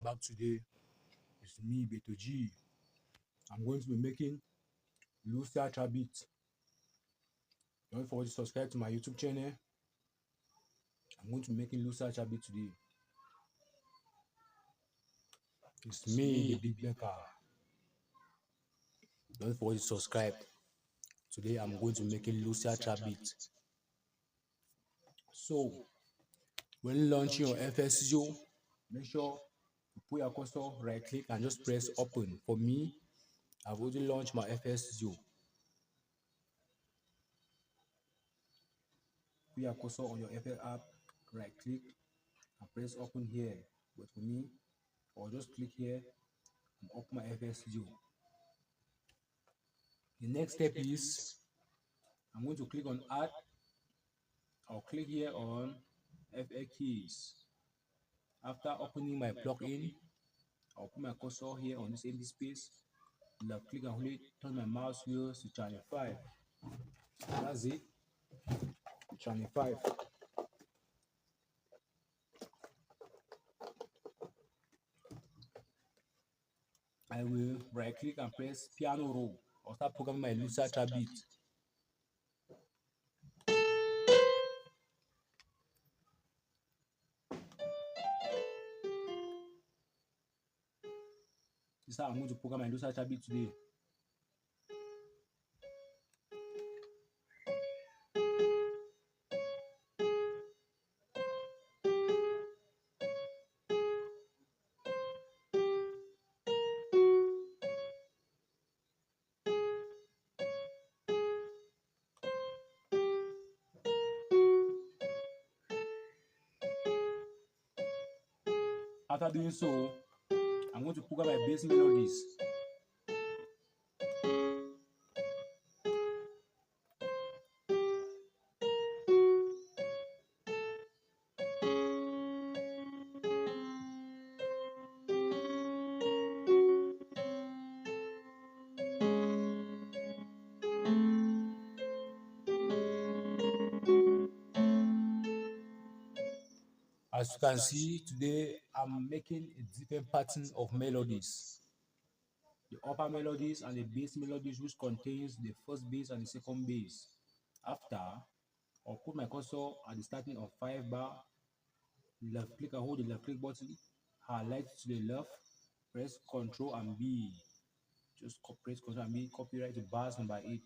back today. It's me, Beto G. I'm going to be making Lucia beat. Don't forget to subscribe to my YouTube channel. I'm going to be making Lucia beat today. It's me, the Big Baker. Don't forget to subscribe. Today I'm going to be making Lucia beat. So, when launching your FSO, make sure you put your cursor, right click and just press open. For me, I've already launched my FSO. Put your cursor on your FL app, right click and press open here. But for me, I'll just click here and open my FSO. The next step is I'm going to click on add. I'll click here on FA keys. After opening my plugin, I'll put my cursor here on this empty space. Left click and hold it, turn my mouse wheels to channel 5. That's it. Channel 5. I will right click and press piano roll. I'll start programming my Lucia beat. This is how I'm going to program my Lucia beat today. After doing so, I'm going to program my bass melodies. As you can see, today I'm making a different pattern of melodies. The upper melodies and the bass melodies, which contains the first bass and the second bass. After, I'll put my cursor at the starting of 5 bar, left click and hold the left click button, highlight to the left, press Ctrl and B. Just press Ctrl and B, copyright to bars number 8.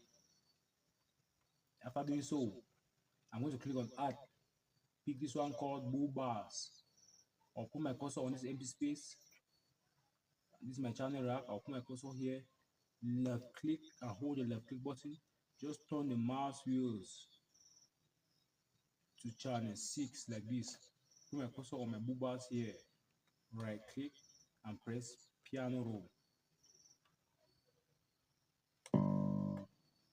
After doing so, I'm going to click on add, pick this one called bull bars. I'll put my cursor on this empty space. This is my channel rack. I'll put my cursor here, left click and hold the left click button. Just turn the mouse wheels to channel 6 like this. Put my cursor on my bull bars here, right click and press piano roll.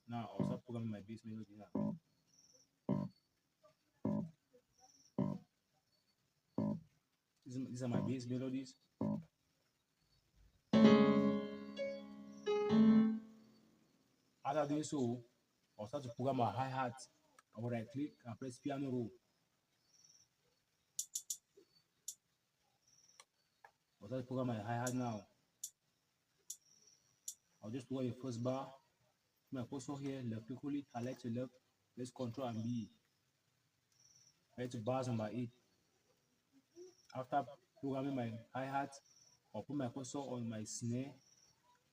Now I'll start programming my bass melody now. These are my bass melodies. After doing so, I'll start to program my hi-hat. I will right click and press piano roll. I'll start to program my hi-hat now. I'll just program the first bar. Put my cursor here, left click hold it, highlight to left, press Ctrl and B. Right to bars number 8. After programming my hi-hat, I'll put my cursor on my snare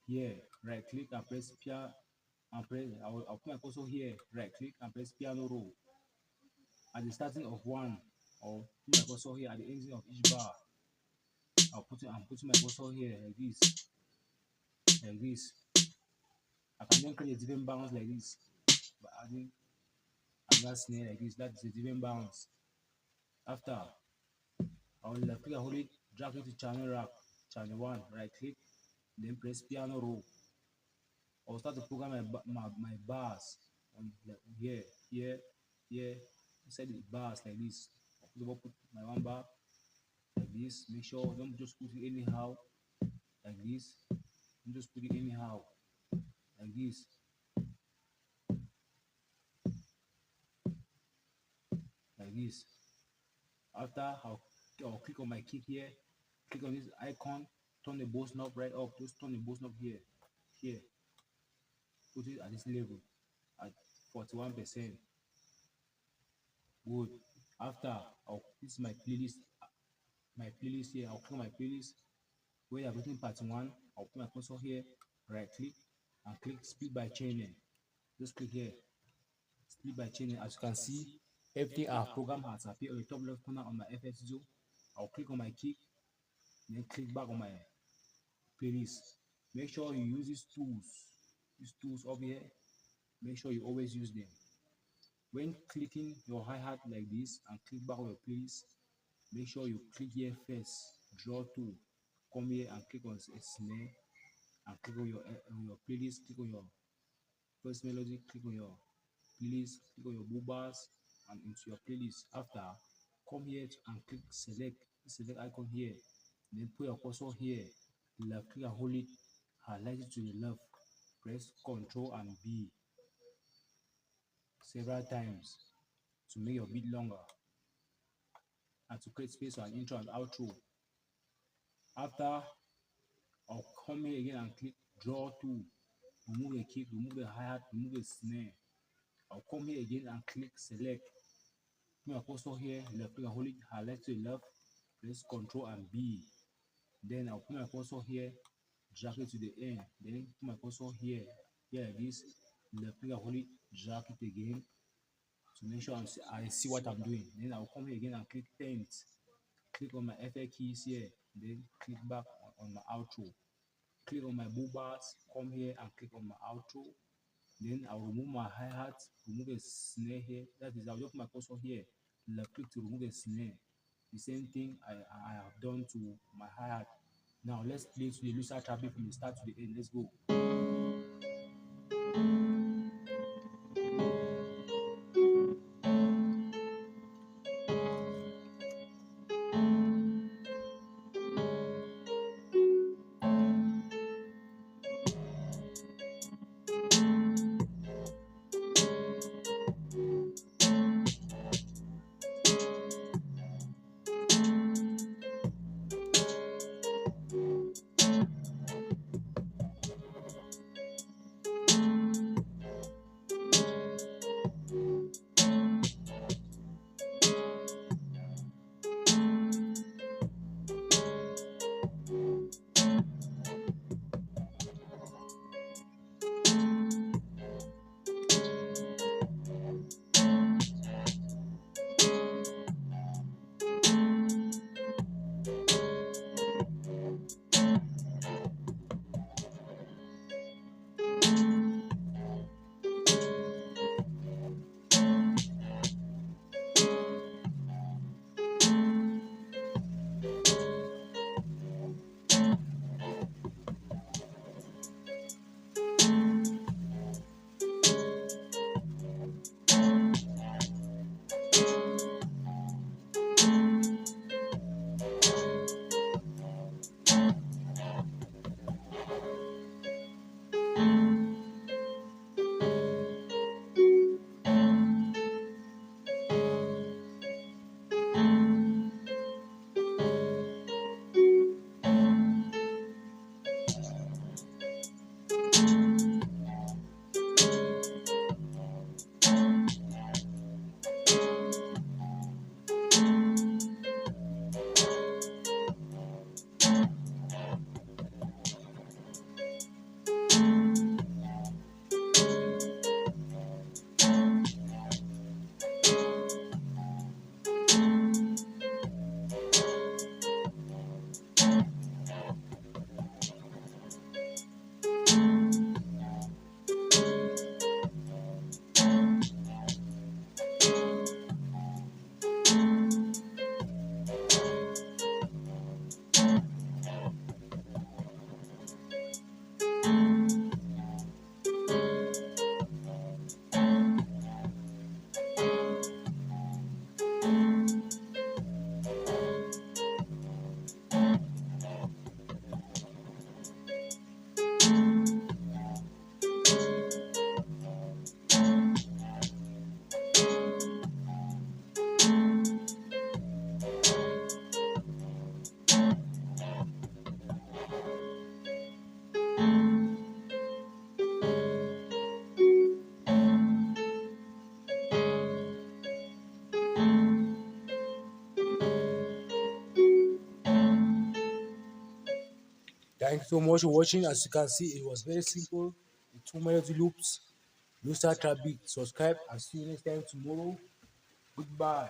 here, right click and press piano and press. I'll put my cursor here, right click and press piano roll. At the starting of 1, I'll put my cursor here at the ending of each bar. I'm putting my cursor here like this. I can then create a different bounce like this by adding another snare like this. That is a different bounce. After, I will left click and hold it, drag it to channel rack, channel 1, right click, then press piano roll. I'll start to program my bars on here, inside the bars like this. I'll put my one bar like this. Make sure don't just put it anyhow like this. Don't just put it anyhow like this. Like this. After, I'll click on my kick here, Click on this icon, turn the boost knob right up. Just turn the boost knob here. Put it at this level at 41%. Good. After, this is my playlist here. I'll click on my playlist. Where I've written part 1, I'll put my cursor here, right click, and click split by channel. Just click here, split by channel. As you can see, everything I've programmed has appeared on the top left corner on my FX Studio. I'll click on my kick, then click back on my playlist. Make sure you use these tools up here. Make sure you always use them. When clicking your hi-hat like this and click back on your playlist, make sure you click here first, draw tool, come here and click on a snare, and click on your playlist, click on your first melody, click on your playlist, click on your boom bars and into your playlist. After, come here and click select icon here, then put your cursor here, left click and hold it, highlight it to the left, press Ctrl and B several times to make your beat longer and to create space for an intro and outro. After, I'll come here again and click draw tool, remove the kick, remove the hi-hat, remove the snare. I'll come here again and click select. Put my cursor here, left click and hold it, highlight to the left, press Ctrl and B. Then I'll put my cursor here, drag it to the end. Then put my cursor here like this, left click and hold it, drag it again to make sure I see what I'm doing. Then I'll come here again and click tent. Click on my FL keys here, then click back on my outro. Click on my boom bars, come here and click on my outro. Then I'll remove my hi-hat, remove a snare here. That is, I'll just put my cursor here, left click to remove a snare. The same thing I have done to my hi-hat. Now let's play to the Lucia traffic from the start to the end. Let's go. Thank you so much for watching. As you can see, it was very simple. The 2 minute loops. Lucia Trap Beat. Subscribe and see you next time tomorrow. Goodbye.